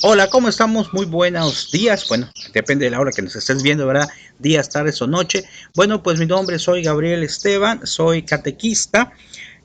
Hola, ¿cómo estamos? Muy buenos días. Bueno, depende de la hora que nos estés viendo, ¿verdad? Días, tardes o noche. Bueno, pues mi nombre soy Gabriel Esteban, soy catequista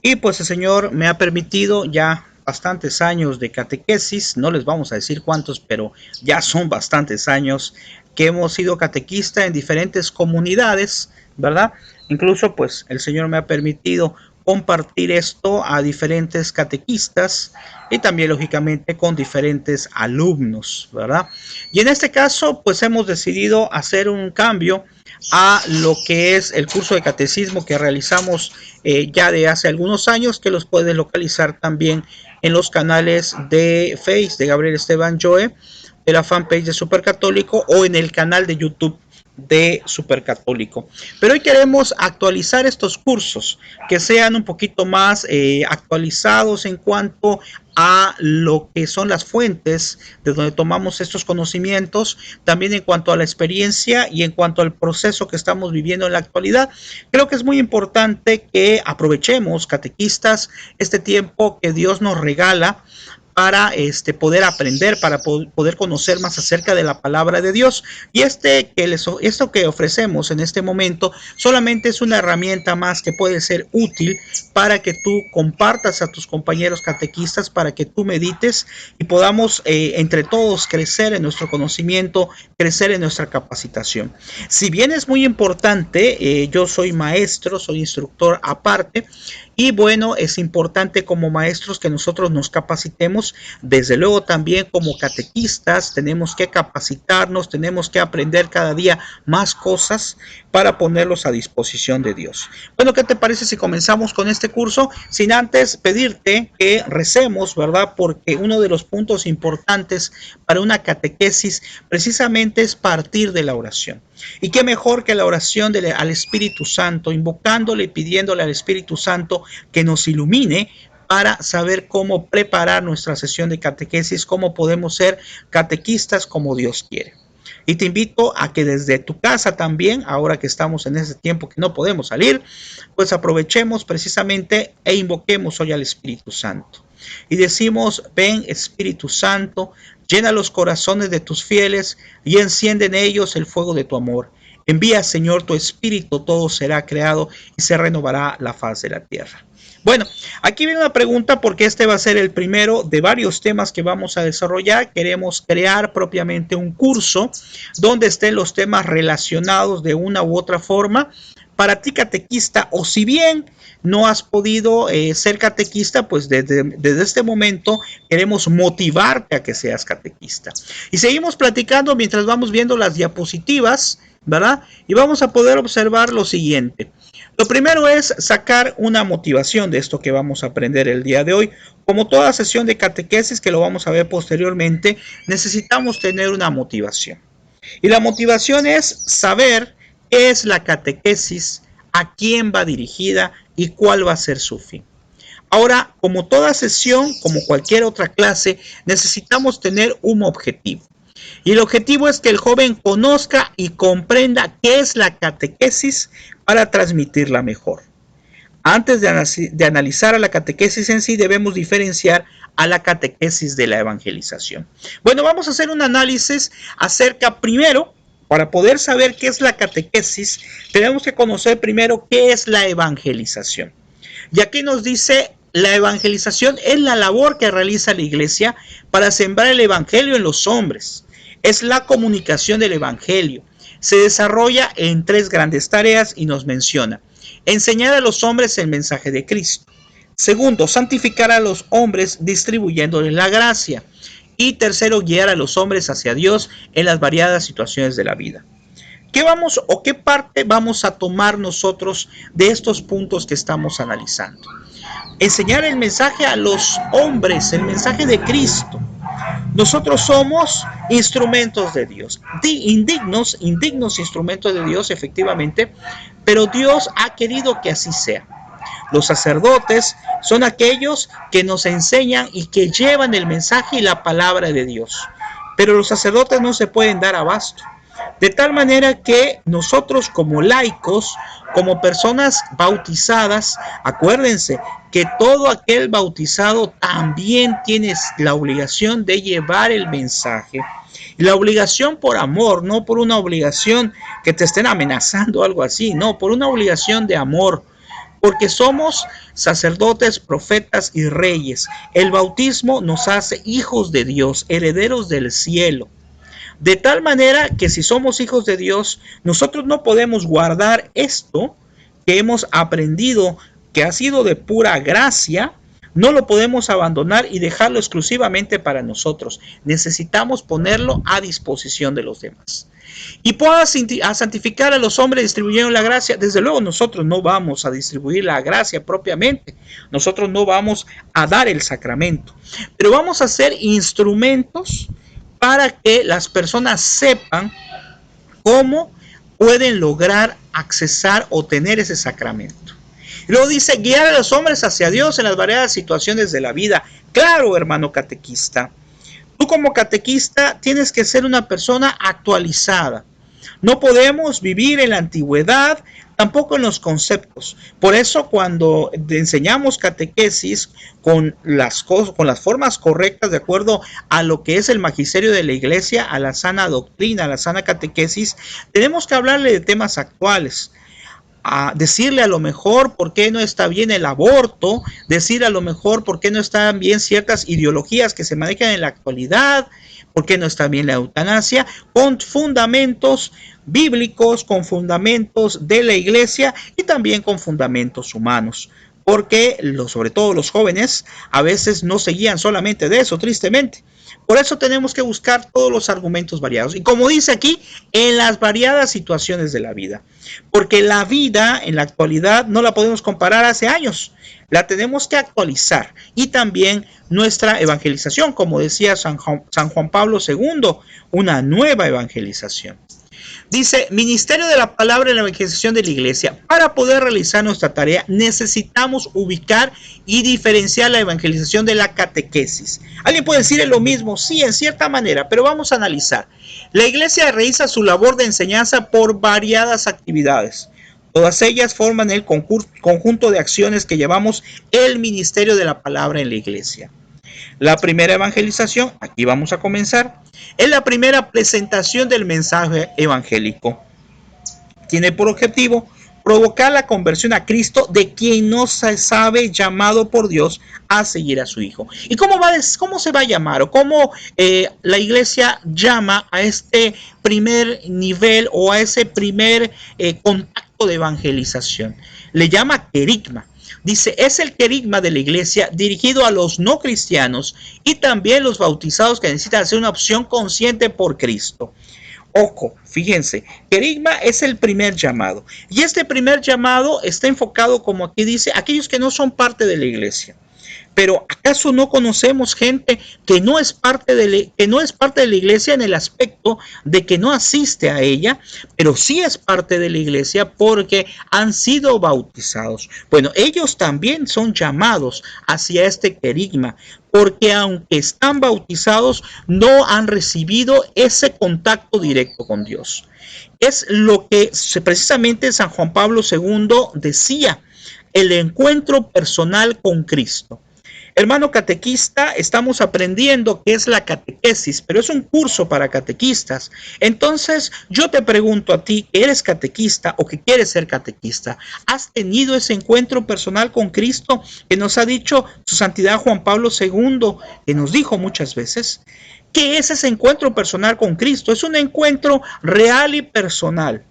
y pues el Señor me ha permitido ya bastantes años de catequesis, no les vamos a decir cuántos, pero ya son bastantes años que hemos sido catequista en diferentes comunidades, ¿verdad? Incluso pues el Señor me ha permitido compartir esto a diferentes catequistas y también lógicamente con diferentes alumnos, ¿verdad? Y en este caso pues hemos decidido hacer un cambio a lo que es el curso de catecismo que realizamos ya de hace algunos años, que los puedes localizar también en los canales de Face de Gabriel Esteban Joe, de la fanpage de Supercatólico o en el canal de YouTube de Supercatólico. Pero hoy queremos actualizar estos cursos, que sean un poquito más actualizados en cuanto a lo que son las fuentes de donde tomamos estos conocimientos, también en cuanto a la experiencia y en cuanto al proceso que estamos viviendo en la actualidad. Creo que es muy importante que aprovechemos, catequistas, este tiempo que Dios nos regala para poder aprender, para poder conocer más acerca de la palabra de Dios. Y esto que ofrecemos en este momento solamente es una herramienta más que puede ser útil para que tú compartas a tus compañeros catequistas, para que tú medites y podamos entre todos crecer en nuestro conocimiento, crecer en nuestra capacitación. Si bien es muy importante, yo soy maestro, soy instructor aparte, y bueno, es importante como maestros que nosotros nos capacitemos. Desde luego también como catequistas tenemos que capacitarnos, tenemos que aprender cada día más cosas para ponerlos a disposición de Dios. Bueno, ¿qué te parece si comenzamos con este curso? Sin antes pedirte que recemos, ¿verdad? Porque uno de los puntos importantes para una catequesis precisamente es partir de la oración. Y qué mejor que la oración al Espíritu Santo, invocándole y pidiéndole al Espíritu Santo que nos ilumine para saber cómo preparar nuestra sesión de catequesis, cómo podemos ser catequistas como Dios quiere. Y te invito a que desde tu casa también, ahora que estamos en ese tiempo que no podemos salir, pues aprovechemos precisamente e invoquemos hoy al Espíritu Santo. Y decimos, ven Espíritu Santo, llena los corazones de tus fieles y enciende en ellos el fuego de tu amor. Envía, Señor, tu Espíritu, todo será creado y se renovará la faz de la tierra. Bueno, aquí viene una pregunta porque este va a ser el primero de varios temas que vamos a desarrollar. Queremos crear propiamente un curso donde estén los temas relacionados de una u otra forma. Para ti catequista, o si bien no has podido ser catequista, pues desde este momento queremos motivarte a que seas catequista. Y seguimos platicando mientras vamos viendo las diapositivas, ¿verdad? Y vamos a poder observar lo siguiente. Lo primero es sacar una motivación de esto que vamos a aprender el día de hoy. Como toda sesión de catequesis, que lo vamos a ver posteriormente, necesitamos tener una motivación. Y la motivación es saber qué es la catequesis, a quién va dirigida y cuál va a ser su fin. Ahora, como toda sesión, como cualquier otra clase, necesitamos tener un objetivo. Y el objetivo es que el joven conozca y comprenda qué es la catequesis para transmitirla mejor. Antes de analizar a la catequesis en sí, debemos diferenciar a la catequesis de la evangelización. Bueno, vamos a hacer un análisis acerca primero, para poder saber qué es la catequesis, tenemos que conocer primero qué es la evangelización. Y aquí nos dice, la evangelización es la labor que realiza la iglesia para sembrar el evangelio en los hombres. Es la comunicación del evangelio. Se desarrolla en tres grandes tareas y nos menciona: enseñar a los hombres el mensaje de Cristo. Segundo, santificar a los hombres distribuyéndoles la gracia. Y tercero, guiar a los hombres hacia Dios en las variadas situaciones de la vida. ¿Qué vamos o qué parte vamos a tomar nosotros de estos puntos que estamos analizando? Enseñar el mensaje a los hombres, el mensaje de Cristo. Nosotros somos instrumentos de Dios, indignos instrumentos de Dios, efectivamente, pero Dios ha querido que así sea. Los sacerdotes son aquellos que nos enseñan y que llevan el mensaje y la palabra de Dios. Pero los sacerdotes no se pueden dar abasto. De tal manera que nosotros como laicos, como personas bautizadas, acuérdense que todo aquel bautizado también tiene la obligación de llevar el mensaje. La obligación por amor, no por una obligación que te estén amenazando o algo así, no, por una obligación de amor, porque somos sacerdotes, profetas y reyes. El bautismo nos hace hijos de Dios, herederos del cielo. De tal manera que si somos hijos de Dios, nosotros no podemos guardar esto que hemos aprendido, que ha sido de pura gracia, no lo podemos abandonar y dejarlo exclusivamente para nosotros. Necesitamos ponerlo a disposición de los demás. Y pueda santificar a los hombres distribuyendo la gracia. Desde luego nosotros no vamos a distribuir la gracia propiamente. Nosotros no vamos a dar el sacramento. Pero vamos a ser instrumentos para que las personas sepan cómo pueden lograr accesar o tener ese sacramento. Y luego dice, guiar a los hombres hacia Dios en las variadas situaciones de la vida. Claro, hermano catequista, tú como catequista tienes que ser una persona actualizada. No podemos vivir en la antigüedad, tampoco en los conceptos. Por eso cuando enseñamos catequesis con las formas correctas, de acuerdo a lo que es el magisterio de la Iglesia, a la sana doctrina, a la sana catequesis, tenemos que hablarle de temas actuales. A decirle a lo mejor por qué no está bien el aborto, decir a lo mejor por qué no están bien ciertas ideologías que se manejan en la actualidad, por qué no está bien la eutanasia, con fundamentos bíblicos, con fundamentos de la Iglesia y también con fundamentos humanos. Porque sobre todo los jóvenes a veces no se guían solamente de eso, tristemente. Por eso tenemos que buscar todos los argumentos variados. Y como dice aquí, en las variadas situaciones de la vida. Porque la vida en la actualidad no la podemos comparar hace años. La tenemos que actualizar. Y también nuestra evangelización, como decía San Juan Pablo II, una nueva evangelización. Dice, ministerio de la palabra en la evangelización de la iglesia. Para poder realizar nuestra tarea necesitamos ubicar y diferenciar la evangelización de la catequesis. Alguien puede decir lo mismo, sí, en cierta manera, pero vamos a analizar. La iglesia realiza su labor de enseñanza por variadas actividades. Todas ellas forman el conjunto de acciones que llevamos el ministerio de la palabra en la iglesia. La primera evangelización, aquí vamos a comenzar, es la primera presentación del mensaje evangélico. Tiene por objetivo provocar la conversión a Cristo de quien no se sabe llamado por Dios a seguir a su Hijo. ¿Y cómo se va a llamar? ¿O cómo la iglesia llama a este primer nivel o a ese primer contacto de evangelización? Le llama querigma. Dice, es el querigma de la iglesia dirigido a los no cristianos y también los bautizados que necesitan hacer una opción consciente por Cristo. Ojo, fíjense, querigma es el primer llamado. Y este primer llamado está enfocado, como aquí dice, a aquellos que no son parte de la iglesia. Pero ¿acaso no conocemos gente que no es parte de la iglesia en el aspecto de que no asiste a ella, pero sí es parte de la iglesia porque han sido bautizados? Bueno, ellos también son llamados hacia este querigma, porque aunque están bautizados, no han recibido ese contacto directo con Dios. Es lo que precisamente San Juan Pablo II decía, el encuentro personal con Cristo. Hermano catequista, estamos aprendiendo qué es la catequesis, pero es un curso para catequistas. Entonces, yo te pregunto a ti, que eres catequista o que quieres ser catequista, ¿has tenido ese encuentro personal con Cristo que nos ha dicho su santidad Juan Pablo II, que nos dijo muchas veces? ¿Qué es ese encuentro personal con Cristo? Es un encuentro real y personal.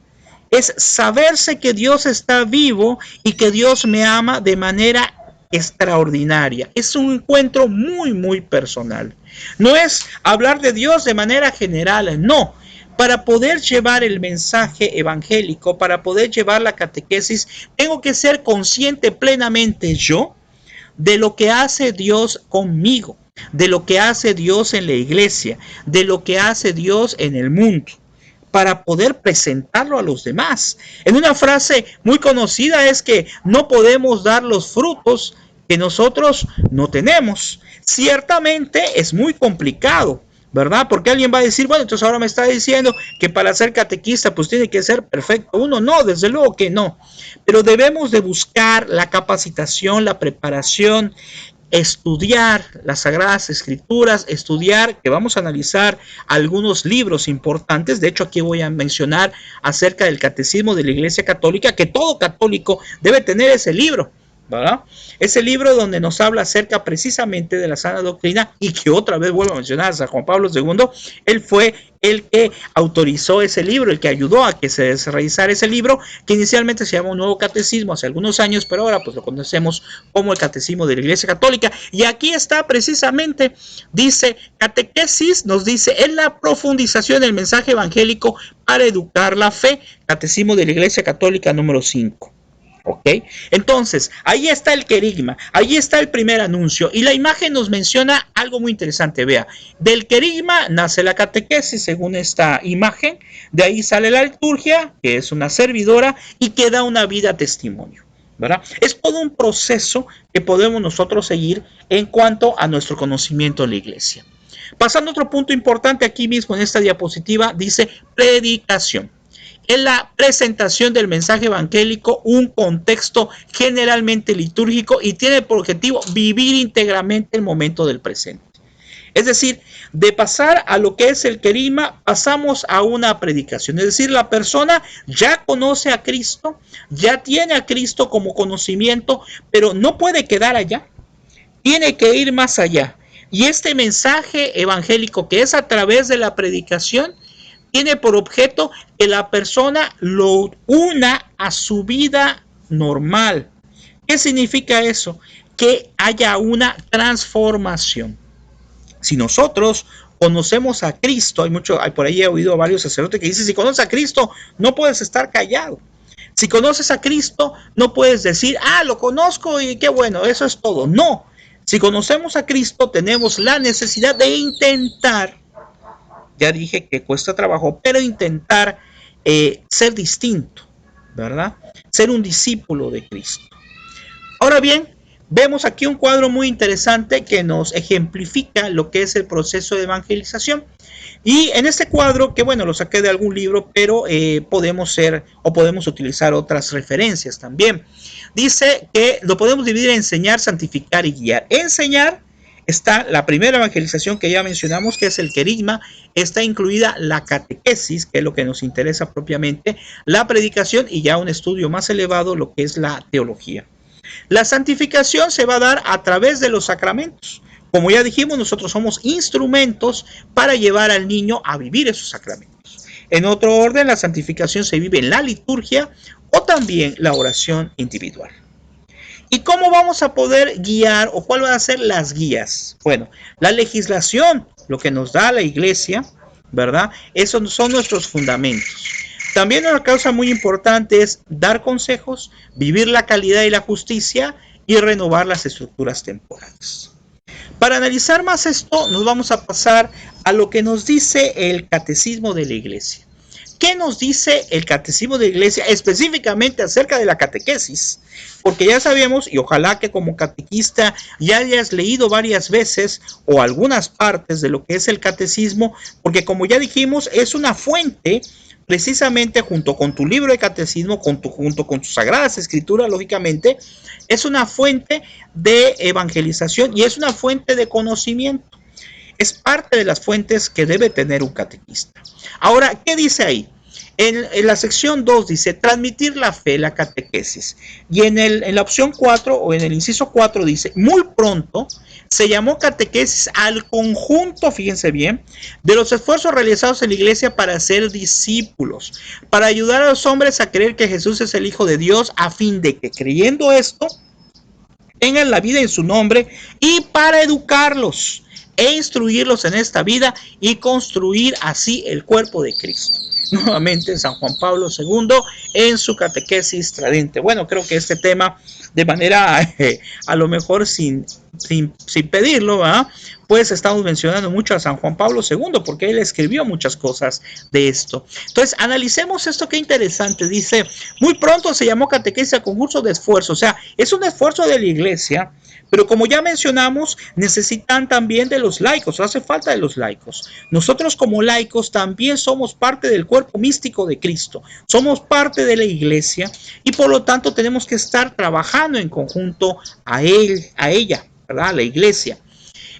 Es saberse que Dios está vivo y que Dios me ama de manera extraordinaria. Es un encuentro muy, muy personal. No es hablar de Dios de manera general, no. Para poder llevar el mensaje evangélico, para poder llevar la catequesis, tengo que ser consciente plenamente yo de lo que hace Dios conmigo, de lo que hace Dios en la iglesia, de lo que hace Dios en el mundo, para poder presentarlo a los demás. En una frase muy conocida es que no podemos dar los frutos que nosotros no tenemos. Ciertamente es muy complicado, ¿verdad? Porque alguien va a decir, bueno, entonces ahora me está diciendo que para ser catequista pues tiene que ser perfecto uno. No, desde luego que no. Pero debemos de buscar la capacitación, la preparación, estudiar las Sagradas Escrituras, estudiar, que vamos a analizar algunos libros importantes. De hecho, aquí voy a mencionar acerca del Catecismo de la Iglesia Católica, que todo católico debe tener ese libro, ¿verdad? Ese libro donde nos habla acerca precisamente de la sana doctrina, y que otra vez vuelvo a mencionar a San Juan Pablo II. Él fue el que autorizó ese libro, el que ayudó a que se realizara ese libro, que inicialmente se llamó un Nuevo Catecismo hace algunos años, pero ahora pues lo conocemos como el Catecismo de la Iglesia Católica. Y aquí está precisamente, dice, catequesis, nos dice, es la profundización del mensaje evangélico para educar la fe. Catecismo de la Iglesia Católica número 5. ¿Ok? Entonces, ahí está el querigma, ahí está el primer anuncio, y la imagen nos menciona algo muy interesante. Vea, del querigma nace la catequesis, según esta imagen. De ahí sale la liturgia, que es una servidora y que da una vida testimonio, ¿verdad? Es todo un proceso que podemos nosotros seguir en cuanto a nuestro conocimiento de la iglesia. Pasando a otro punto importante, aquí mismo en esta diapositiva dice predicación. En la presentación del mensaje evangélico, un contexto generalmente litúrgico, y tiene por objetivo vivir íntegramente el momento del presente. Es decir, de pasar a lo que es el querigma, pasamos a una predicación. Es decir, la persona ya conoce a Cristo, ya tiene a Cristo como conocimiento, pero no puede quedar allá, tiene que ir más allá. Y este mensaje evangélico, que es a través de la predicación, tiene por objeto que la persona lo una a su vida normal. ¿Qué significa eso? Que haya una transformación. Si nosotros conocemos a Cristo, hay por ahí he oído a varios sacerdotes que dicen, si conoces a Cristo, no puedes estar callado. Si conoces a Cristo, no puedes decir, lo conozco y qué bueno, eso es todo. No, si conocemos a Cristo, tenemos la necesidad de intentar, ya dije que cuesta trabajo, pero intentar ser distinto, ¿verdad? Ser un discípulo de Cristo. Ahora bien, vemos aquí un cuadro muy interesante que nos ejemplifica lo que es el proceso de evangelización. Y en este cuadro, que bueno, lo saqué de algún libro, pero podemos utilizar otras referencias también. Dice que lo podemos dividir en enseñar, santificar y guiar. Enseñar está la primera evangelización que ya mencionamos, que es el querigma. Está incluida la catequesis, que es lo que nos interesa propiamente, la predicación y ya un estudio más elevado, lo que es la teología. La santificación se va a dar a través de los sacramentos. Como ya dijimos, nosotros somos instrumentos para llevar al niño a vivir esos sacramentos. En otro orden, la santificación se vive en la liturgia o también la oración individual. ¿Y cómo vamos a poder guiar o cuáles van a ser las guías? Bueno, la legislación, lo que nos da la iglesia, ¿verdad? Esos son nuestros fundamentos. También una causa muy importante es dar consejos, vivir la calidad y la justicia y renovar las estructuras temporales. Para analizar más esto, nos vamos a pasar a lo que nos dice el Catecismo de la Iglesia. ¿Qué nos dice el Catecismo de la Iglesia específicamente acerca de la catequesis? Porque ya sabemos, y ojalá que como catequista ya hayas leído varias veces o algunas partes de lo que es el catecismo, porque como ya dijimos, es una fuente precisamente junto con tu libro de catecismo, junto con tus sagradas escrituras, lógicamente, es una fuente de evangelización y es una fuente de conocimiento. Es parte de las fuentes que debe tener un catequista. Ahora, ¿qué dice ahí? En la sección 2 dice transmitir la fe, la catequesis. Y en la opción 4 o en el inciso 4 dice, muy pronto se llamó catequesis al conjunto, fíjense bien, de los esfuerzos realizados en la iglesia para ser discípulos, para ayudar a los hombres a creer que Jesús es el Hijo de Dios, a fin de que creyendo esto, tengan la vida en su nombre, y para educarlos e instruirlos en esta vida y construir así el cuerpo de Cristo. Nuevamente San Juan Pablo II en su catequesis tridente. Bueno, creo que este tema de manera a lo mejor sin pedirlo, ¿verdad? pues estamos mencionando mucho a San Juan Pablo II, porque él escribió muchas cosas de esto. Entonces, analicemos esto, qué interesante. Dice, muy pronto se llamó catequesis a concurso de esfuerzo. O sea, es un esfuerzo de la iglesia, pero como ya mencionamos, necesitan también de los laicos, hace falta de los laicos. Nosotros como laicos también somos parte del cuerpo místico de Cristo, somos parte de la iglesia y por lo tanto tenemos que estar trabajando en conjunto a él, a ella, ¿verdad? A la iglesia.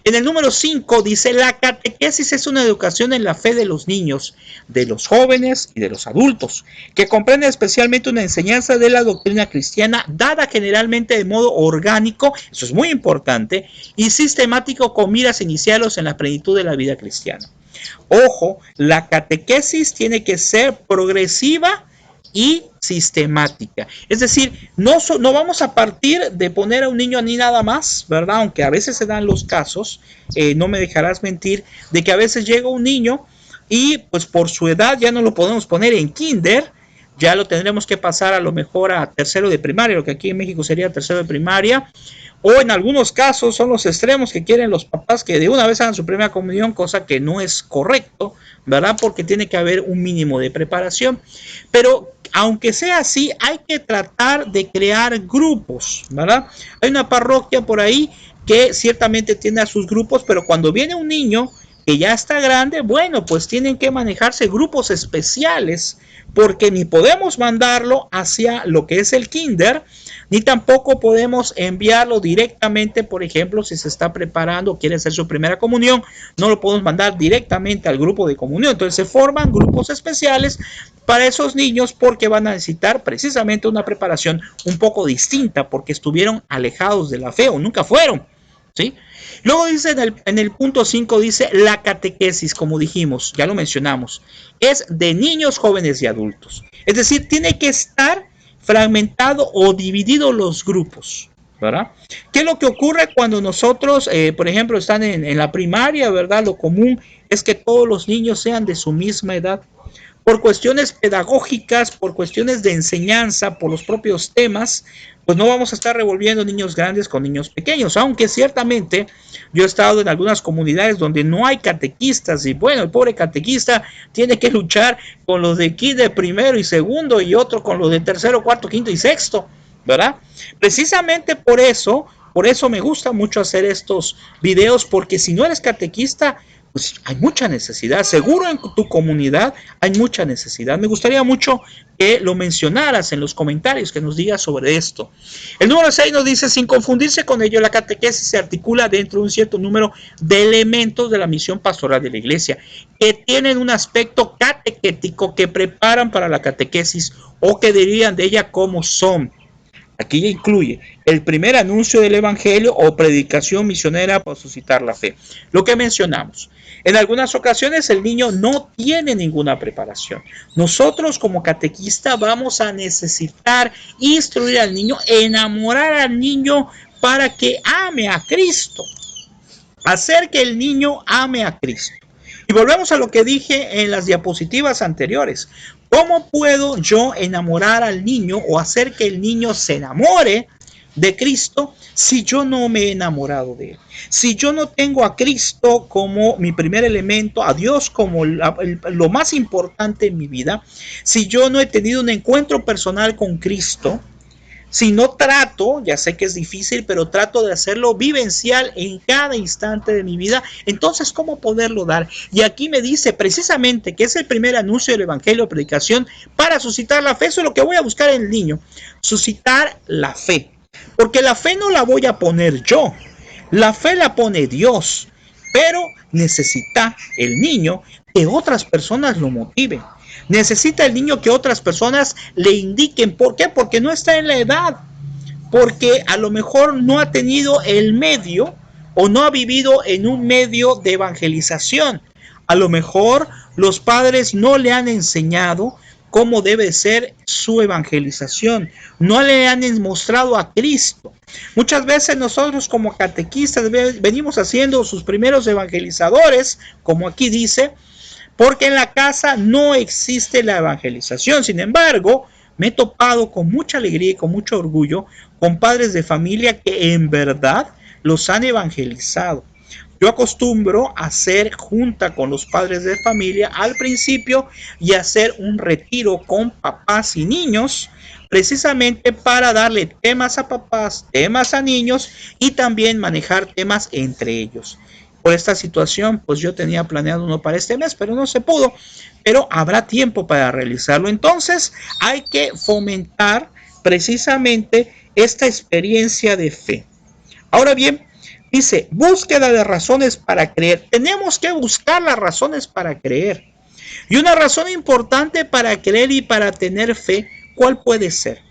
En el número 5 dice, la catequesis es una educación en la fe de los niños, de los jóvenes y de los adultos, que comprende especialmente una enseñanza de la doctrina cristiana dada generalmente de modo orgánico, eso es muy importante, y sistemático con miras a iniciarlos en la plenitud de la vida cristiana. Ojo, la catequesis tiene que ser progresiva y sistemática. Es decir, no vamos a partir de poner a un niño ni nada más, ¿verdad? Aunque a veces se dan los casos, no me dejarás mentir, de que a veces llega un niño y pues por su edad ya no lo podemos poner en kinder, ya lo tendremos que pasar a lo mejor a tercero de primaria, lo que aquí en México sería tercero de primaria, o en algunos casos son los extremos que quieren los papás que de una vez hagan su primera comunión, cosa que no es correcto, ¿verdad? Porque tiene que haber un mínimo de preparación. Pero aunque sea así, hay que tratar de crear grupos, ¿verdad? Hay una parroquia por ahí que ciertamente tiene a sus grupos, pero cuando viene un niño que ya está grande, bueno, pues tienen que manejarse grupos especiales, porque ni podemos mandarlo hacia lo que es el kinder, ni tampoco podemos enviarlo directamente, por ejemplo, si se está preparando o quiere hacer su primera comunión, no lo podemos mandar directamente al grupo de comunión. Entonces se forman grupos especiales para esos niños porque van a necesitar precisamente una preparación un poco distinta porque estuvieron alejados de la fe o nunca fueron, ¿sí? Luego dice en el punto 5, dice la catequesis, como dijimos, ya lo mencionamos, es de niños, jóvenes y adultos. Es decir, tiene que estar fragmentado o dividido los grupos, ¿verdad? ¿Qué es lo que ocurre cuando nosotros, por ejemplo, están en la primaria, ¿verdad? Lo común es que todos los niños sean de su misma edad. Por cuestiones pedagógicas, por cuestiones de enseñanza, por los propios temas, pues no vamos a estar revolviendo niños grandes con niños pequeños, aunque ciertamente yo he estado en algunas comunidades donde no hay catequistas y bueno, el pobre catequista tiene que luchar con los de kinder primero y segundo y otro con los de tercero, cuarto, quinto y sexto, ¿verdad? Precisamente por eso me gusta mucho hacer estos videos, porque si no eres catequista, pues hay mucha necesidad, seguro en tu comunidad hay mucha necesidad. Me gustaría mucho que lo mencionaras en los comentarios, que nos digas sobre esto. El número 6 nos dice, sin confundirse con ello, la catequesis se articula dentro de un cierto número de elementos de la misión pastoral de la iglesia, que tienen un aspecto catequético que preparan para la catequesis o que derivan de ella como son. Aquí ya incluye el primer anuncio del evangelio o predicación misionera para suscitar la fe. Lo que mencionamos. En algunas ocasiones el niño no tiene ninguna preparación. Nosotros como catequista vamos a necesitar instruir al niño, enamorar al niño para que ame a Cristo. Hacer que el niño ame a Cristo. Y volvemos a lo que dije en las diapositivas anteriores. ¿Cómo puedo yo enamorar al niño o hacer que el niño se enamore de Cristo si yo no me he enamorado de él? Si yo no tengo a Cristo como mi primer elemento, a Dios como lo más importante en mi vida, si yo no he tenido un encuentro personal con Cristo, si no trato, ya sé que es difícil, pero trato de hacerlo vivencial en cada instante de mi vida, entonces, ¿cómo poderlo dar? Y aquí me dice precisamente que es el primer anuncio del evangelio, predicación, para suscitar la fe. Eso es lo que voy a buscar en el niño, suscitar la fe. Porque la fe no la voy a poner yo, la fe la pone Dios, pero necesita el niño que otras personas lo motiven. Necesita el niño que otras personas le indiquen. ¿Por qué? Porque no está en la edad. Porque a lo mejor no ha tenido el medio o no ha vivido en un medio de evangelización. A lo mejor los padres no le han enseñado cómo debe ser su evangelización. No le han mostrado a Cristo. Muchas veces nosotros como catequistas venimos haciendo sus primeros evangelizadores, como aquí dice, porque en la casa no existe la evangelización. Sin embargo, me he topado con mucha alegría y con mucho orgullo con padres de familia que en verdad los han evangelizado. Yo acostumbro a hacer junta con los padres de familia al principio y hacer un retiro con papás y niños, precisamente para darle temas a papás, temas a niños y también manejar temas entre ellos. Por esta situación, pues yo tenía planeado uno para este mes, pero no se pudo. Pero habrá tiempo para realizarlo. Entonces hay que fomentar precisamente esta experiencia de fe. Ahora bien, dice, búsqueda de razones para creer. Tenemos que buscar las razones para creer. Y una razón importante para creer y para tener fe, ¿cuál puede ser?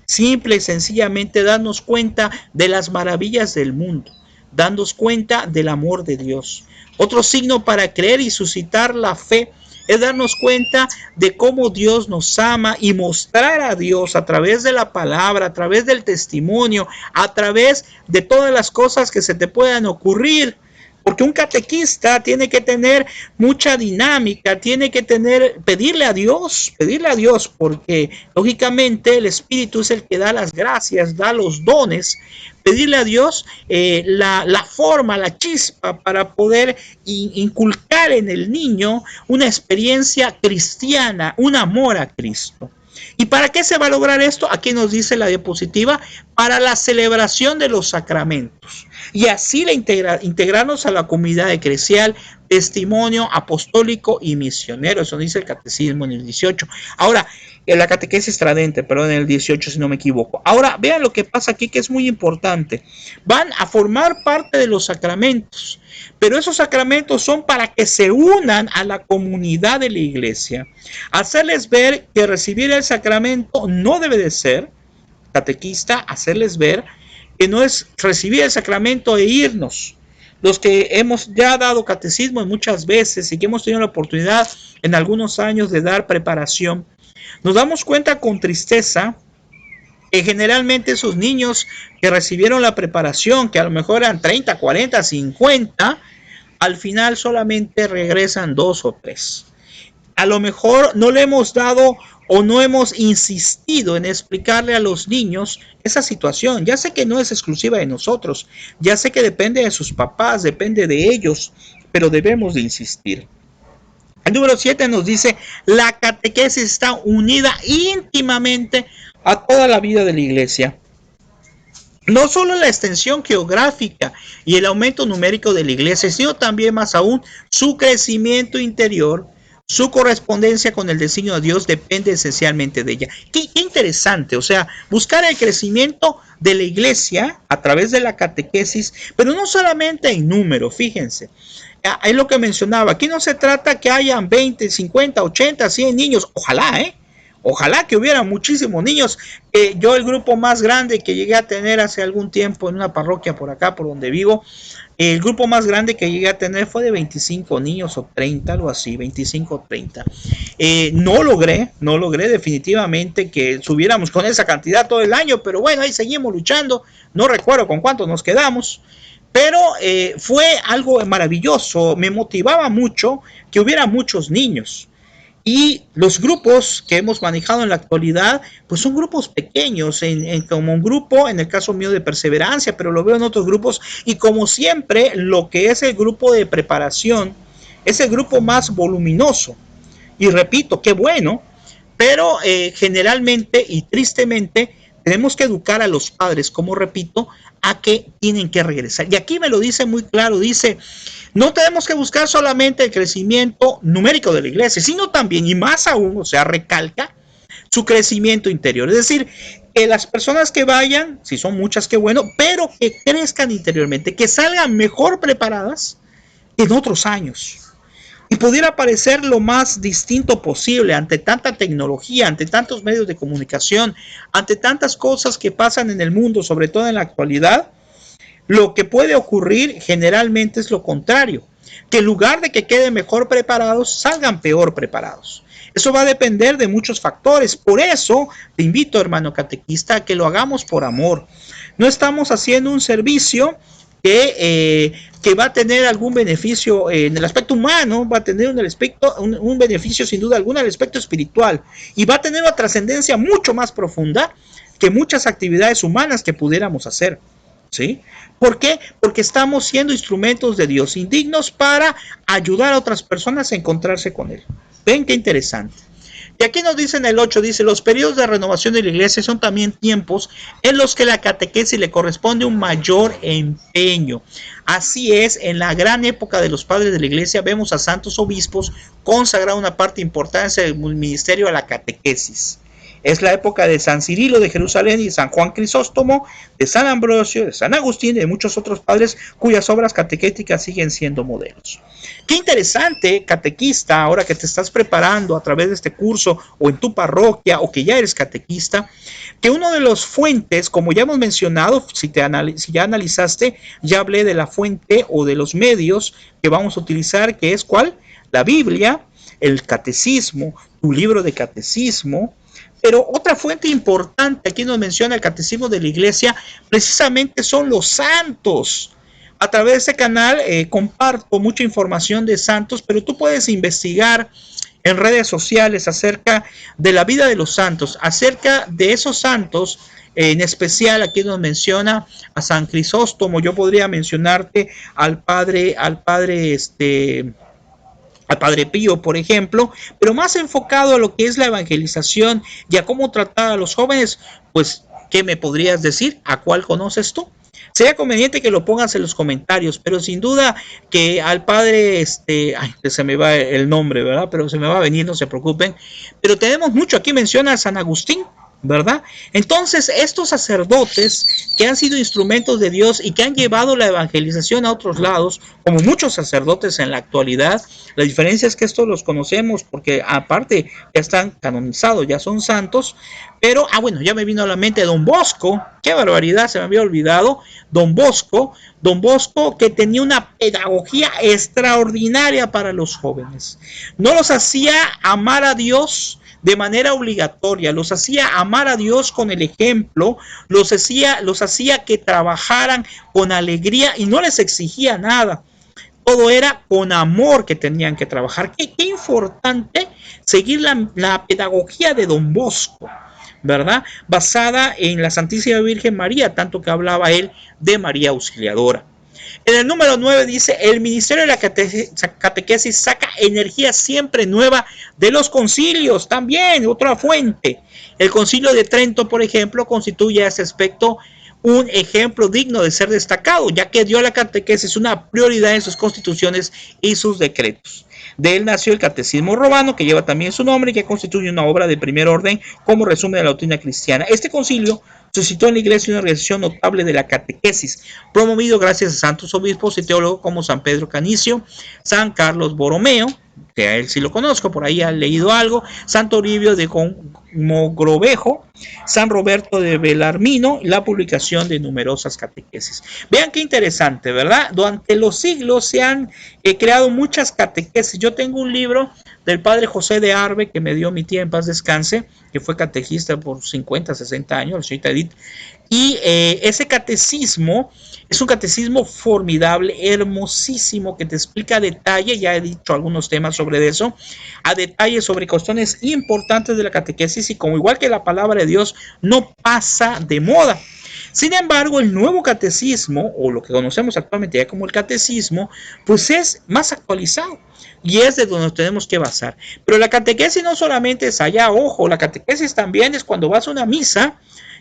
Simple y sencillamente darnos cuenta de las maravillas del mundo, darnos cuenta del amor de Dios. Otro signo para creer y suscitar la fe es darnos cuenta de cómo Dios nos ama y mostrar a Dios a través de la palabra, a través del testimonio, a través de todas las cosas que se te puedan ocurrir. Porque un catequista tiene que tener mucha dinámica, tiene que pedirle a Dios, porque lógicamente el Espíritu es el que da las gracias, da los dones, pedirle a Dios la forma, la chispa para poder inculcar en el niño una experiencia cristiana, un amor a Cristo. ¿Y para qué se va a lograr esto? Aquí nos dice la diapositiva, para la celebración de los sacramentos. Y así integrarnos a la comunidad eclesial, testimonio apostólico y misionero. Eso dice el catecismo en el 18. Ahora, en la catequesis tradente, perdón, en el 18 si no me equivoco. Ahora, vean lo que pasa aquí que es muy importante. Van a formar parte de los sacramentos, pero esos sacramentos son para que se unan a la comunidad de la iglesia. Hacerles ver que recibir el sacramento no debe de ser, catequista, hacerles ver que no es recibir el sacramento e irnos. Los que hemos ya dado catecismo muchas veces y que hemos tenido la oportunidad en algunos años de dar preparación, nos damos cuenta con tristeza que generalmente esos niños que recibieron la preparación, que a lo mejor eran 30, 40, 50, al final solamente regresan 2 o 3. A lo mejor no le hemos dado o no hemos insistido en explicarle a los niños esa situación. Ya sé que no es exclusiva de nosotros, ya sé que depende de sus papás, depende de ellos, pero debemos de insistir. El número 7 nos dice, la catequesis está unida íntimamente a toda la vida de la iglesia. No solo la extensión geográfica y el aumento numérico de la iglesia, sino también más aún su crecimiento interior, su correspondencia con el designio de Dios depende esencialmente de ella. Qué interesante, o sea, buscar el crecimiento de la iglesia a través de la catequesis, pero no solamente en número, fíjense. Es lo que mencionaba, aquí no se trata que hayan 20, 50, 80, 100 niños, ojalá, ojalá que hubiera muchísimos niños. Yo el grupo más grande que llegué a tener hace algún tiempo en una parroquia por acá, por donde vivo, el grupo más grande que llegué a tener fue de 25 niños o 30, algo así, 25 o 30. No logré definitivamente que subiéramos con esa cantidad todo el año, pero bueno, ahí seguimos luchando. No recuerdo con cuánto nos quedamos. Pero fue algo maravilloso, me motivaba mucho que hubiera muchos niños. Y los grupos que hemos manejado en la actualidad, pues son grupos pequeños, como un grupo, en el caso mío de perseverancia, pero lo veo en otros grupos, y como siempre, lo que es el grupo de preparación, es el grupo más voluminoso. Y repito, qué bueno, pero generalmente y tristemente tenemos que educar a los padres, como repito, a que tienen que regresar. Y aquí me lo dice muy claro, dice, no tenemos que buscar solamente el crecimiento numérico de la iglesia, sino también, y más aún, o sea, recalca, su crecimiento interior. Es decir, que las personas que vayan, si son muchas, qué bueno, pero que crezcan interiormente, que salgan mejor preparadas que en otros años. Y pudiera parecer lo más distinto posible ante tanta tecnología, ante tantos medios de comunicación, ante tantas cosas que pasan en el mundo, sobre todo en la actualidad. Lo que puede ocurrir generalmente es lo contrario, que en lugar de que queden mejor preparados, salgan peor preparados. Eso va a depender de muchos factores. Por eso te invito, hermano catequista, a que lo hagamos por amor. No estamos haciendo un servicio que va a tener algún beneficio en el aspecto humano, va a tener un beneficio sin duda alguna en el aspecto espiritual, y va a tener una trascendencia mucho más profunda que muchas actividades humanas que pudiéramos hacer. ¿Sí? ¿Por qué? Porque estamos siendo instrumentos de Dios, indignos para ayudar a otras personas a encontrarse con Él. Ven qué interesante. Y aquí nos dice en el 8, dice, los periodos de renovación de la iglesia son también tiempos en los que la catequesis le corresponde un mayor empeño. Así es, en la gran época de los padres de la iglesia vemos a santos obispos consagrar una parte importante del ministerio a la catequesis. Es la época de San Cirilo de Jerusalén y San Juan Crisóstomo, de San Ambrosio, de San Agustín y de muchos otros padres cuyas obras catequéticas siguen siendo modelos. Qué interesante, catequista, ahora que te estás preparando a través de este curso o en tu parroquia o que ya eres catequista, que uno de los fuentes, como ya hemos mencionado, si ya analizaste, ya hablé de la fuente o de los medios que vamos a utilizar, que es ¿cuál? La Biblia, el catecismo, tu libro de catecismo. Pero otra fuente importante, aquí nos menciona el catecismo de la iglesia, precisamente son los santos. A través de este canal comparto mucha información de santos, pero tú puedes investigar en redes sociales acerca de la vida de los santos, acerca de esos santos. En especial aquí nos menciona a San Crisóstomo. Yo podría mencionarte al padre Pío, por ejemplo, pero más enfocado a lo que es la evangelización y a cómo tratar a los jóvenes. Pues, ¿qué me podrías decir? ¿A cuál conoces tú? Sería conveniente que lo pongas en los comentarios, pero sin duda que al padre, se me va el nombre, ¿verdad? Pero se me va a venir, no se preocupen. Pero tenemos mucho, aquí menciona a San Agustín, ¿verdad? Entonces, estos sacerdotes que han sido instrumentos de Dios y que han llevado la evangelización a otros lados, como muchos sacerdotes en la actualidad, la diferencia es que estos los conocemos porque aparte ya están canonizados, ya son santos, pero, bueno, ya me vino a la mente Don Bosco, qué barbaridad, se me había olvidado, Don Bosco que tenía una pedagogía extraordinaria para los jóvenes. No los hacía amar a Dios de manera obligatoria, los hacía amar a Dios con el ejemplo, los hacía que trabajaran con alegría y no les exigía nada. Todo era con amor que tenían que trabajar. Qué importante seguir la pedagogía de Don Bosco, ¿verdad? Basada en la Santísima Virgen María, tanto que hablaba él de María Auxiliadora. En el número 9 dice, el ministerio de la catequesis saca energía siempre nueva de los concilios, también otra fuente. El concilio de Trento, por ejemplo, constituye a ese aspecto un ejemplo digno de ser destacado, ya que dio a la catequesis una prioridad en sus constituciones y sus decretos. De él nació el Catecismo Romano, que lleva también su nombre y que constituye una obra de primer orden como resumen de la doctrina cristiana. Este concilio suscitó en la iglesia una organización notable de la catequesis, promovido gracias a santos obispos y teólogos como San Pedro Canicio, San Carlos Borromeo, que a él sí lo conozco, por ahí ha leído algo, San Toribio de Mogrovejo, San Roberto de Belarmino, la publicación de numerosas catequesis. Vean qué interesante, ¿verdad? Durante los siglos se han creado muchas catequesis. Yo tengo un libro del padre José de Arbe que me dio mi tía en paz descanse, que fue catequista por 50, 60 años, la señorita Edith, y ese catecismo es un catecismo formidable, hermosísimo, que te explica a detalle, ya he dicho algunos temas sobre eso, a detalle sobre cuestiones importantes de la catequesis y como igual que la palabra de Dios no pasa de moda. Sin embargo, el nuevo catecismo, o lo que conocemos actualmente ya como el catecismo, pues es más actualizado y es de donde nos tenemos que basar. Pero la catequesis no solamente es allá, ojo, la catequesis también es cuando vas a una misa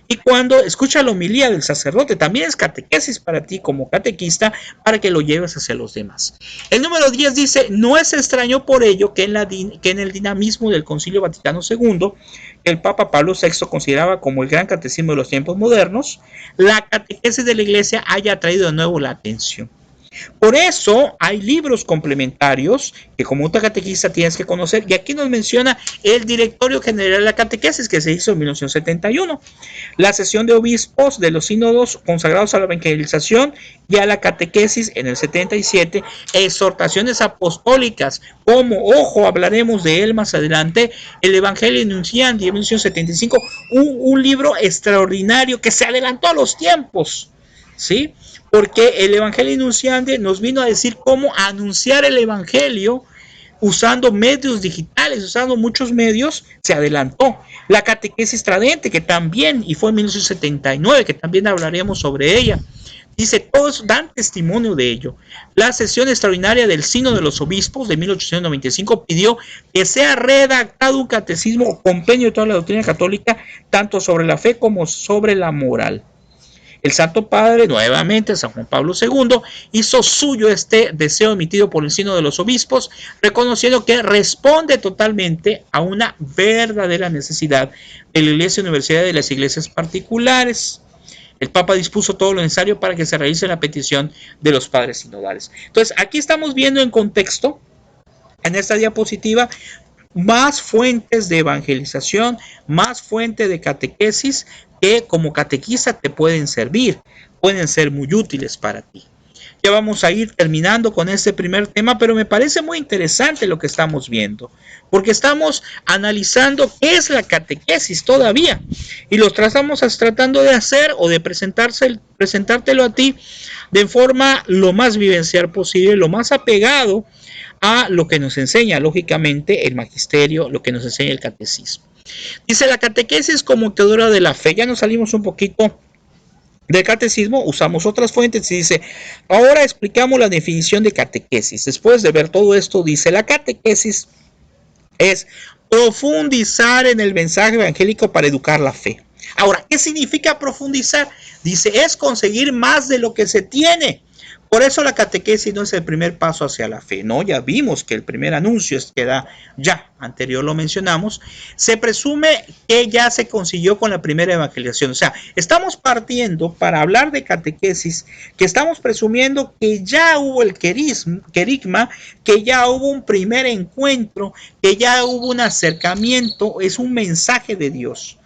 y cuando escucha la homilía del sacerdote, también es catequesis para ti como catequista, para que lo lleves hacia los demás. El número 10 dice, no es extraño por ello que en el dinamismo del Concilio Vaticano II, que el Papa Pablo VI consideraba como el gran catecismo de los tiempos modernos, la catequesis de la Iglesia haya atraído de nuevo la atención. Por eso hay libros complementarios que como catequista tienes que conocer, y aquí nos menciona el Directorio General de la Catequesis que se hizo en 1971, la sesión de obispos de los sínodos consagrados a la evangelización y a la catequesis en el 77, exhortaciones apostólicas como, ojo, hablaremos de él más adelante, el Evangelio Nunciandi en 1975, un libro extraordinario que se adelantó a los tiempos, ¿sí? Porque el Evangelio Nunciandi nos vino a decir cómo anunciar el Evangelio usando medios digitales, usando muchos medios, se adelantó. La catequesis tradente, que también, y fue en 1979, que también hablaremos sobre ella. Dice, todos dan testimonio de ello. La sesión extraordinaria del Sínodo de los Obispos de 1895 pidió que sea redactado un catecismo o compendio de toda la doctrina católica, tanto sobre la fe como sobre la moral. El Santo Padre, nuevamente, San Juan Pablo II, hizo suyo este deseo emitido por el Sínodo de los Obispos, reconociendo que responde totalmente a una verdadera necesidad de la Iglesia Universidad y de las iglesias particulares. El Papa dispuso todo lo necesario para que se realice la petición de los padres sinodales. Entonces, aquí estamos viendo en contexto, en esta diapositiva, más fuentes de evangelización, más fuentes de catequesis que como catequista te pueden servir, pueden ser muy útiles para ti. Ya vamos a ir terminando con este primer tema, pero me parece muy interesante lo que estamos viendo, porque estamos analizando qué es la catequesis todavía, y lo estamos tratando de hacer o de presentártelo a ti de forma lo más vivencial posible, lo más apegado a lo que nos enseña, lógicamente, el magisterio, lo que nos enseña el catecismo. Dice la catequesis como teodora de la fe. Ya nos salimos un poquito del catecismo, usamos otras fuentes y dice, ahora explicamos la definición de catequesis. Después de ver todo esto, dice, la catequesis es profundizar en el mensaje evangélico para educar la fe. Ahora, ¿qué significa profundizar? Dice, es conseguir más de lo que se tiene. Por eso la catequesis no es el primer paso hacia la fe, ¿no? Ya vimos que el primer anuncio es que da, ya anterior lo mencionamos, se presume que ya se consiguió con la primera evangelización. O sea, estamos partiendo para hablar de catequesis, que estamos presumiendo que ya hubo el querigma, que ya hubo un primer encuentro, que ya hubo un acercamiento, es un mensaje de Dios.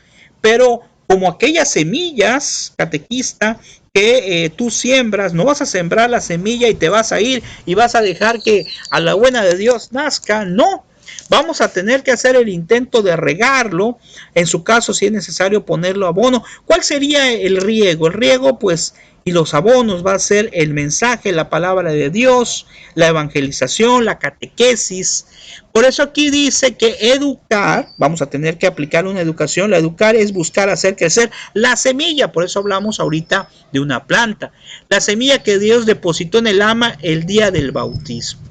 Pero como aquellas semillas, catequista, que tú siembras, no vas a sembrar la semilla y te vas a ir y vas a dejar que a la buena de Dios nazca, no. Vamos a tener que hacer el intento de regarlo, en su caso si es necesario ponerlo abono. ¿Cuál sería el riego? El riego pues y los abonos va a ser el mensaje, la palabra de Dios, la evangelización, la catequesis. Por eso aquí dice que educar, vamos a tener que aplicar una educación. La educar es buscar hacer crecer la semilla, por eso hablamos ahorita de una planta. La semilla que Dios depositó en el alma el día del bautismo.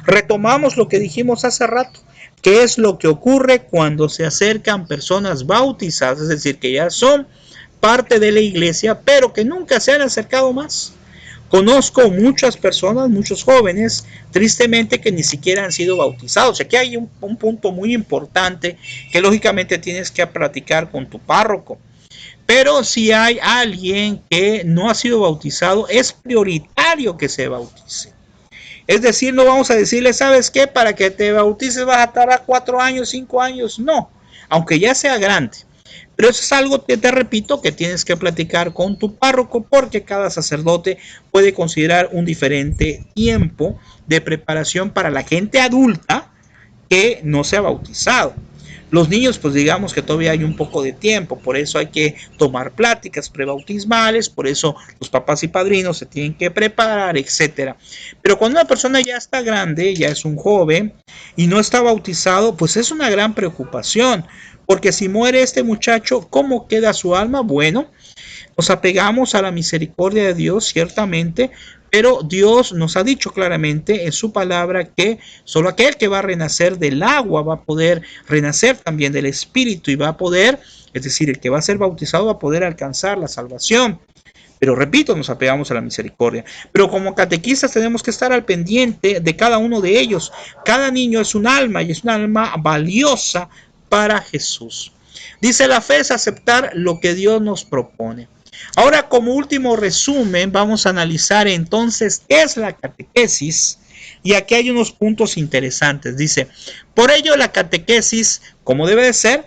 Retomamos lo que dijimos hace rato. ¿Qué es lo que ocurre cuando se acercan personas bautizadas? Es decir, que ya son parte de la iglesia, pero que nunca se han acercado más. Conozco muchas personas, muchos jóvenes, tristemente, que ni siquiera han sido bautizados. Aquí hay un punto muy importante que lógicamente tienes que platicar con tu párroco. Pero si hay alguien que no ha sido bautizado, es prioritario que se bautice. Es decir, no vamos a decirle, ¿sabes qué? Para que te bautices vas a tardar 4 años, 5 años. No, aunque ya sea grande. Pero eso es algo que te repito que tienes que platicar con tu párroco, porque cada sacerdote puede considerar un diferente tiempo de preparación para la gente adulta que no se ha bautizado. Los niños, pues digamos que todavía hay un poco de tiempo, por eso hay que tomar pláticas prebautismales, por eso los papás y padrinos se tienen que preparar, etcétera. Pero cuando una persona ya está grande, ya es un joven y no está bautizado, pues es una gran preocupación, porque si muere este muchacho, ¿cómo queda su alma? Bueno, nos apegamos a la misericordia de Dios, ciertamente, pero Dios nos ha dicho claramente en su palabra que solo aquel que va a renacer del agua va a poder renacer también del Espíritu y va a poder, es decir, el que va a ser bautizado va a poder alcanzar la salvación. Pero repito, nos apegamos a la misericordia. Pero como catequistas tenemos que estar al pendiente de cada uno de ellos. Cada niño es un alma y es un alma valiosa para Jesús. Dice, la fe es aceptar lo que Dios nos propone. Ahora, como último resumen, vamos a analizar entonces qué es la catequesis. Y aquí hay unos puntos interesantes. Dice, por ello la catequesis, como debe ser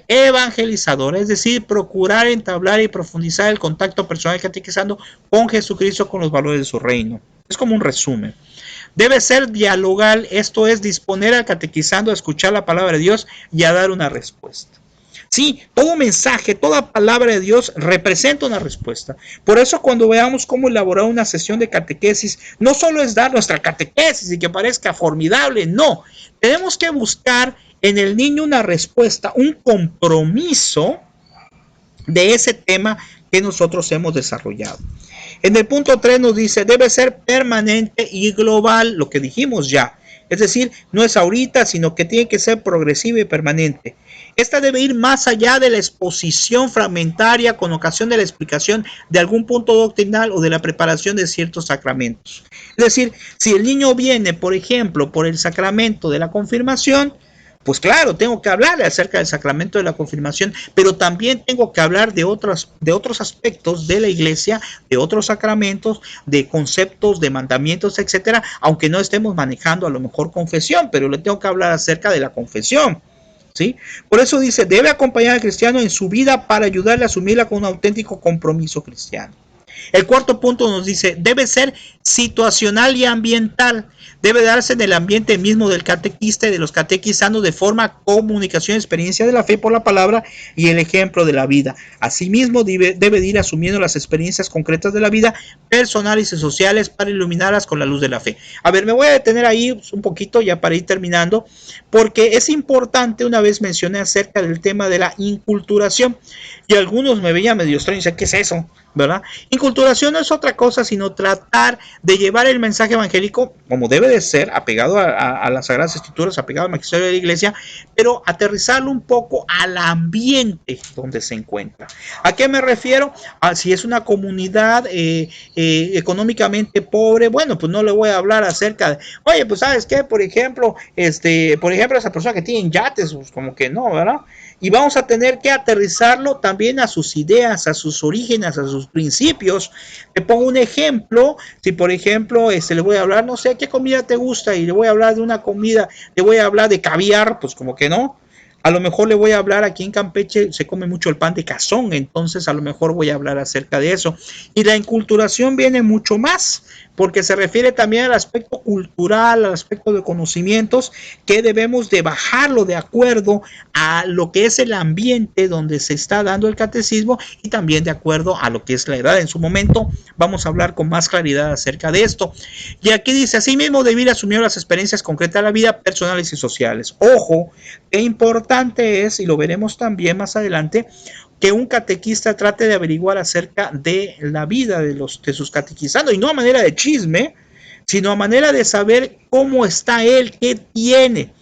evangelizadora, es decir, procurar entablar y profundizar el contacto personal catequizando con Jesucristo, con los valores de su reino. Es como un resumen. Debe ser dialogal, esto es disponer al catequizando a escuchar la palabra de Dios y a dar una respuesta. Sí, todo mensaje, toda palabra de Dios representa una respuesta. Por eso cuando veamos cómo elaborar una sesión de catequesis, no solo es dar nuestra catequesis y que parezca formidable, no. Tenemos que buscar en el niño una respuesta, un compromiso de ese tema que nosotros hemos desarrollado. En el punto 3 nos dice, debe ser permanente y global, lo que dijimos ya. Es decir, no es ahorita, sino que tiene que ser progresiva y permanente. Esta debe ir más allá de la exposición fragmentaria con ocasión de la explicación de algún punto doctrinal o de la preparación de ciertos sacramentos. Es decir, si el niño viene, por ejemplo, por el sacramento de la confirmación, pues claro, tengo que hablarle acerca del sacramento de la confirmación, pero también tengo que hablar de otros aspectos de la iglesia, de otros sacramentos, de conceptos, de mandamientos, etcétera, aunque no estemos manejando a lo mejor confesión, pero le tengo que hablar acerca de la confesión. ¿Sí? Por eso dice, debe acompañar al cristiano en su vida para ayudarle a asumirla con un auténtico compromiso cristiano. El cuarto punto nos dice, debe ser situacional y ambiental. Debe darse en el ambiente mismo del catequista y de los catequizandos de forma comunicación, experiencia de la fe por la palabra y el ejemplo de la vida. Asimismo, debe ir asumiendo las experiencias concretas de la vida personales y sociales para iluminarlas con la luz de la fe. A ver, me voy a detener ahí un poquito ya para ir terminando, porque es importante, una vez mencioné acerca del tema de la inculturación, y algunos me veían medio extraño y decían, ¿qué es eso? ¿Verdad? Inculturación no es otra cosa sino tratar de llevar el mensaje evangélico como debe de ser, apegado a las Sagradas Escrituras, apegado al magisterio de la Iglesia, pero aterrizarlo un poco al ambiente donde se encuentra. ¿A qué me refiero? Si es una comunidad económicamente pobre, bueno, pues no le voy a hablar acerca de, oye, pues ¿sabes qué? Por ejemplo, esa persona que tiene yates, pues como que no, ¿verdad? Y vamos a tener que aterrizarlo también a sus ideas, a sus orígenes, a sus principios. Te pongo un ejemplo, si por ejemplo le voy a hablar, no sé, ¿qué comida te gusta? Y le voy a hablar de una comida, le voy a hablar de caviar, pues como que no. A lo mejor le voy a hablar, aquí en Campeche se come mucho el pan de cazón, entonces a lo mejor voy a hablar acerca de eso. Y la inculturación viene mucho más, porque se refiere también al aspecto cultural, al aspecto de conocimientos, que debemos de bajarlo de acuerdo a lo que es el ambiente donde se está dando el catecismo y también de acuerdo a lo que es la edad. En su momento vamos a hablar con más claridad acerca de esto. Y aquí dice, asimismo debir asumir las experiencias concretas de la vida personales y sociales. Ojo, qué importante es, y lo veremos también más adelante, que un catequista trate de averiguar acerca de la vida de sus catequizandos, y no a manera de chisme, sino a manera de saber cómo está él, qué tiene.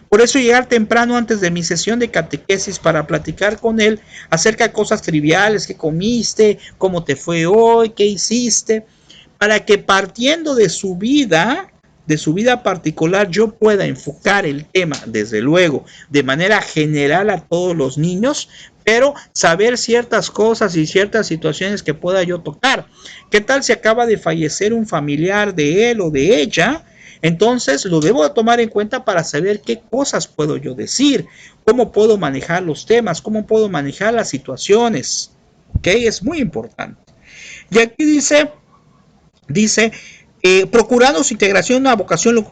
Por eso llegar temprano antes de mi sesión de catequesis para platicar con él acerca de cosas triviales, qué comiste, cómo te fue hoy, qué hiciste, para que partiendo de su vida particular, yo pueda enfocar el tema, desde luego, de manera general a todos los niños, pero saber ciertas cosas y ciertas situaciones que pueda yo tocar. ¿Qué tal si acaba de fallecer un familiar de él o de ella? Entonces lo debo tomar en cuenta para saber qué cosas puedo yo decir, cómo puedo manejar los temas, cómo puedo manejar las situaciones. ¿Ok? Es muy importante. Y aquí dice procurando su integración en una vocación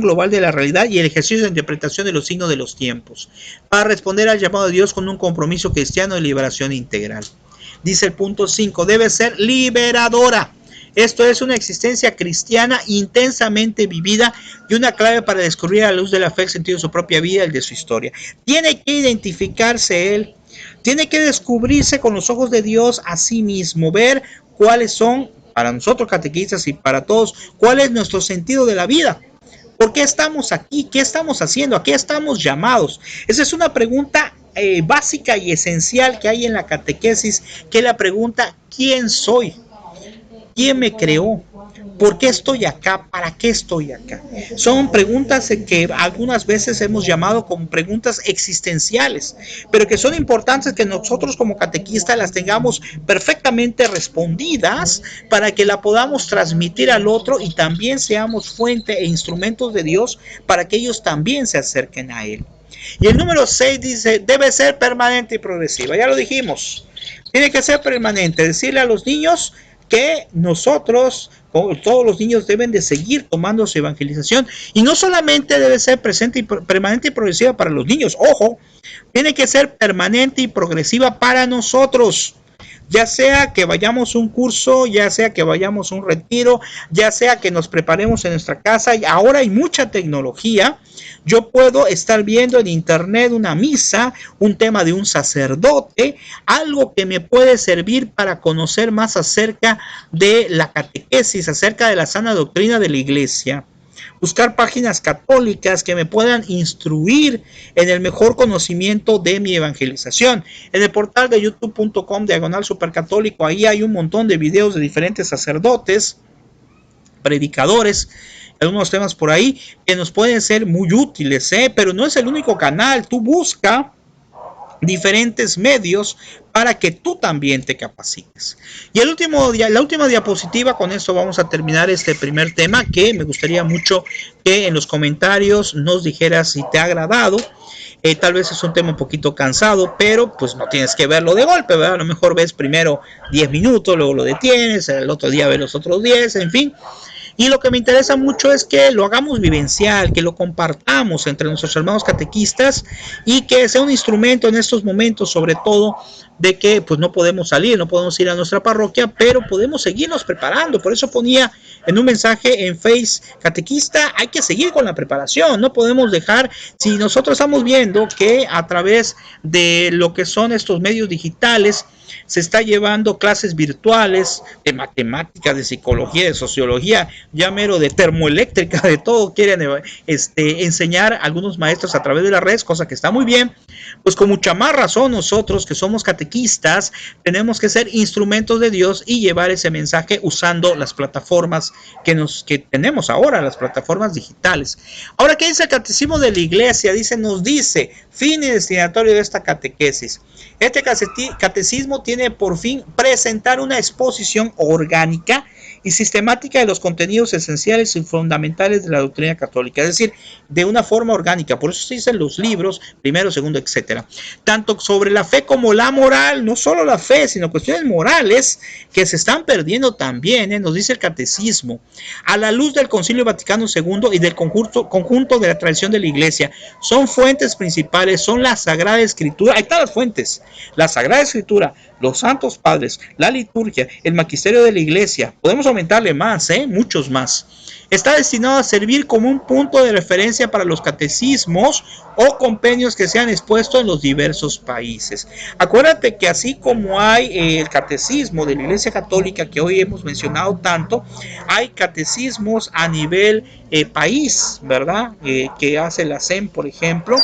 global de la realidad y el ejercicio de interpretación de los signos de los tiempos, para responder al llamado de Dios con un compromiso cristiano de liberación integral. Dice el punto 5, debe ser liberadora. Esto es una existencia cristiana intensamente vivida y una clave para descubrir a la luz de la fe el sentido de su propia vida y el de su historia. Tiene que identificarse él, tiene que descubrirse con los ojos de Dios a sí mismo, ver cuáles son, para nosotros catequistas y para todos, cuál es nuestro sentido de la vida. ¿Por qué estamos aquí? ¿Qué estamos haciendo? ¿A qué estamos llamados? Esa es una pregunta básica y esencial que hay en la catequesis, que es la pregunta, ¿quién soy? ¿Quién me creó? ¿Por qué estoy acá? ¿Para qué estoy acá? Son preguntas que algunas veces hemos llamado como preguntas existenciales, pero que son importantes que nosotros como catequistas las tengamos perfectamente respondidas para que la podamos transmitir al otro y también seamos fuente e instrumentos de Dios para que ellos también se acerquen a Él. Y el número 6 dice, debe ser permanente y progresiva. Ya lo dijimos, tiene que ser permanente. Decirle a los niños que nosotros, todos los niños deben de seguir tomando su evangelización, y no solamente debe ser permanente y progresiva para los niños, ojo, tiene que ser permanente y progresiva para nosotros. ya sea que vayamos a un curso, ya sea que vayamos a un retiro, ya sea que nos preparemos en nuestra casa. Y ahora hay mucha tecnología. Yo puedo estar viendo en internet una misa, un tema de un sacerdote, algo que me puede servir para conocer más acerca de la catequesis, acerca de la sana doctrina de la iglesia. Buscar páginas católicas que me puedan instruir en el mejor conocimiento de mi evangelización. En el portal de youtube.com/supercatólico, ahí hay un montón de videos de diferentes sacerdotes, predicadores, algunos temas por ahí que nos pueden ser muy útiles, pero no es el único canal. Tú busca diferentes medios para que tú también te capacites. Y la última diapositiva, con esto vamos a terminar este primer tema, que me gustaría mucho que en los comentarios nos dijeras si te ha agradado. Tal vez es un tema un poquito cansado, pero pues no tienes que verlo de golpe, ¿verdad? A lo mejor ves primero 10 minutos, luego lo detienes, el otro día ves los otros 10, en fin. Y lo que me interesa mucho es que lo hagamos vivencial, que lo compartamos entre nuestros hermanos catequistas y que sea un instrumento en estos momentos, sobre todo, de que pues no podemos salir, no podemos ir a nuestra parroquia, pero podemos seguirnos preparando. Por eso ponía en un mensaje en Face, catequista, hay que seguir con la preparación, no podemos dejar, si nosotros estamos viendo que a través de lo que son estos medios digitales, se está llevando clases virtuales de matemáticas, de psicología, de sociología, ya mero de termoeléctrica, de todo quieren enseñar algunos maestros a través de las redes, cosa que está muy bien. Pues con mucha más razón nosotros que somos catequistas tenemos que ser instrumentos de Dios y llevar ese mensaje usando las plataformas que tenemos ahora, las plataformas digitales. Ahora, ¿qué dice el Catecismo de la Iglesia? Nos dice, fin y destinatorio de esta catequesis. Este catecismo tiene por fin presentar una exposición orgánica y sistemática de los contenidos esenciales y fundamentales de la doctrina católica, es decir, de una forma orgánica. Por eso se dicen los libros, primero, segundo, etcétera. Tanto sobre la fe como la moral, no solo la fe, sino cuestiones morales que se están perdiendo también, nos dice el catecismo, a la luz del Concilio Vaticano II y del conjunto de la tradición de la Iglesia. Son fuentes principales, son la Sagrada Escritura, ahí están las fuentes, la Sagrada Escritura, los santos padres, la liturgia, el magisterio de la Iglesia. Podemos aumentarle más, muchos más. Está destinado a servir como un punto de referencia para los catecismos o compendios que se han expuesto en los diversos países. Acuérdate que así como hay el catecismo de la Iglesia Católica que hoy hemos mencionado tanto, hay catecismos a nivel país, ¿verdad? Que hace la SEM, por ejemplo,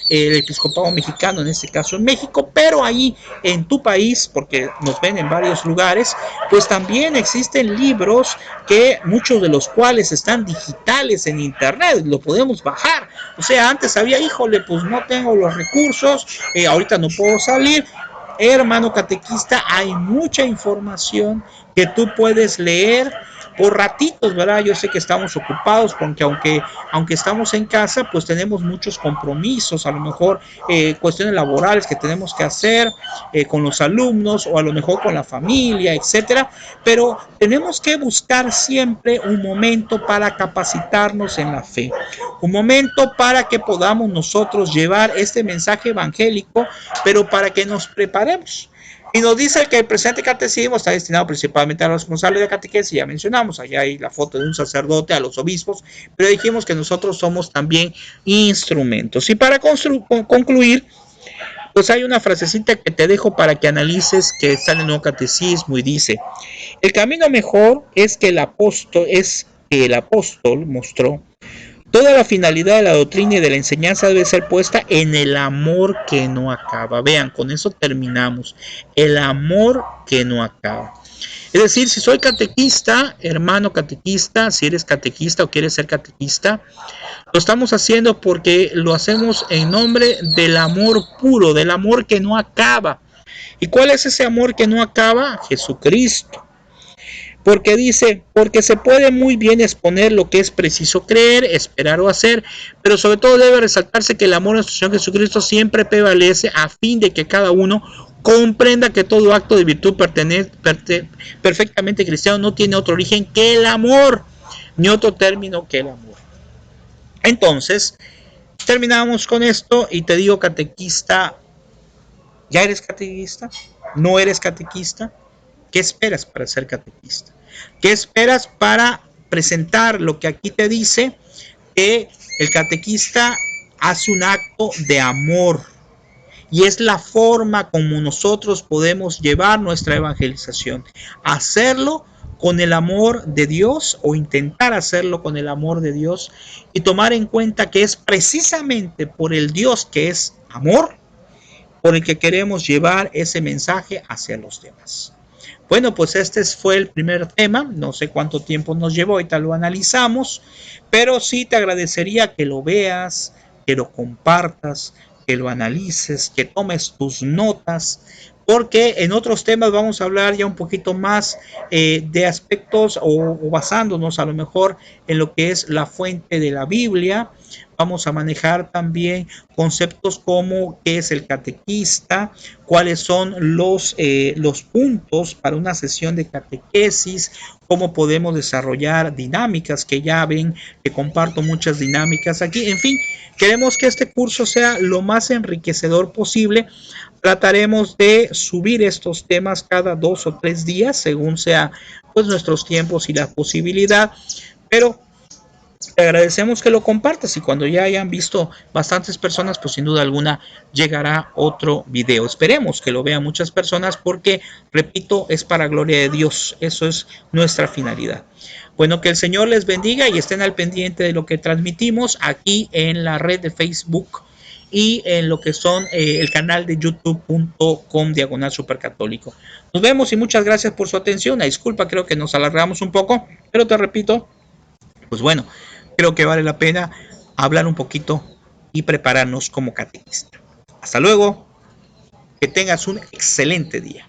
el episcopado mexicano, en este caso en México, pero ahí en tu país, porque nos ven en varios lugares, pues también existen libros que muchos de los cuales están digitales en internet, lo podemos bajar. O sea, antes había, híjole, pues no tengo los recursos, ahorita no puedo salir. Hermano catequista, hay mucha información que tú puedes leer por ratitos, ¿verdad? Yo sé que estamos ocupados porque aunque estamos en casa, pues tenemos muchos compromisos, a lo mejor cuestiones laborales que tenemos que hacer con los alumnos o a lo mejor con la familia, etcétera, pero tenemos que buscar siempre un momento para capacitarnos en la fe, un momento para que podamos nosotros llevar este mensaje evangélico, pero para que nos preparemos. Y nos dice que el presente catecismo está destinado principalmente a los responsables de catequesis, ya mencionamos, allá hay la foto de un sacerdote, a los obispos, pero dijimos que nosotros somos también instrumentos. Y para concluir, pues hay una frasecita que te dejo para que analices, que está en el Nuevo Catecismo y dice, el camino mejor es que el apóstol mostró. Toda la finalidad de la doctrina y de la enseñanza debe ser puesta en el amor que no acaba. Vean, con eso terminamos. El amor que no acaba. Es decir, si soy catequista, hermano catequista, si eres catequista o quieres ser catequista, lo estamos haciendo porque lo hacemos en nombre del amor puro, del amor que no acaba. ¿Y cuál es ese amor que no acaba? Jesucristo. Porque dice, porque se puede muy bien exponer lo que es preciso creer, esperar o hacer, pero sobre todo debe resaltarse que el amor a nuestro Señor Jesucristo siempre prevalece a fin de que cada uno comprenda que todo acto de virtud perfectamente cristiano no tiene otro origen que el amor, ni otro término que el amor. Entonces, terminamos con esto y te digo, catequista, ¿ya eres catequista? ¿No eres catequista? ¿Qué esperas para ser catequista? ¿Qué esperas para presentar lo que aquí te dice? Que el catequista hace un acto de amor y es la forma como nosotros podemos llevar nuestra evangelización. Hacerlo con el amor de Dios o intentar hacerlo con el amor de Dios y tomar en cuenta que es precisamente por el Dios que es amor por el que queremos llevar ese mensaje hacia los demás. Bueno, pues este fue el primer tema, no sé cuánto tiempo nos llevó y tal lo analizamos, pero sí te agradecería que lo veas, que lo compartas, que lo analices, que tomes tus notas, porque en otros temas vamos a hablar ya un poquito más de aspectos o basándonos a lo mejor en lo que es la fuente de la Biblia. Vamos a manejar también conceptos como qué es el catequista, cuáles son los puntos para una sesión de catequesis, cómo podemos desarrollar dinámicas, que ya ven que comparto muchas dinámicas aquí. En fin, queremos que este curso sea lo más enriquecedor posible. Trataremos de subir estos temas cada 2 o 3 días, según sea pues nuestros tiempos y la posibilidad. Pero te agradecemos que lo compartas y cuando ya hayan visto bastantes personas, pues sin duda alguna llegará otro video. Esperemos que lo vean muchas personas porque, repito, es para gloria de Dios. Eso es nuestra finalidad. Bueno, que el Señor les bendiga y estén al pendiente de lo que transmitimos aquí en la red de Facebook y en lo que son el canal de youtube.com/supercatólico. Nos vemos y muchas gracias por su atención. Una disculpa, creo que nos alargamos un poco, pero te repito, pues bueno, creo que vale la pena hablar un poquito y prepararnos como catequista. Hasta luego, que tengas un excelente día.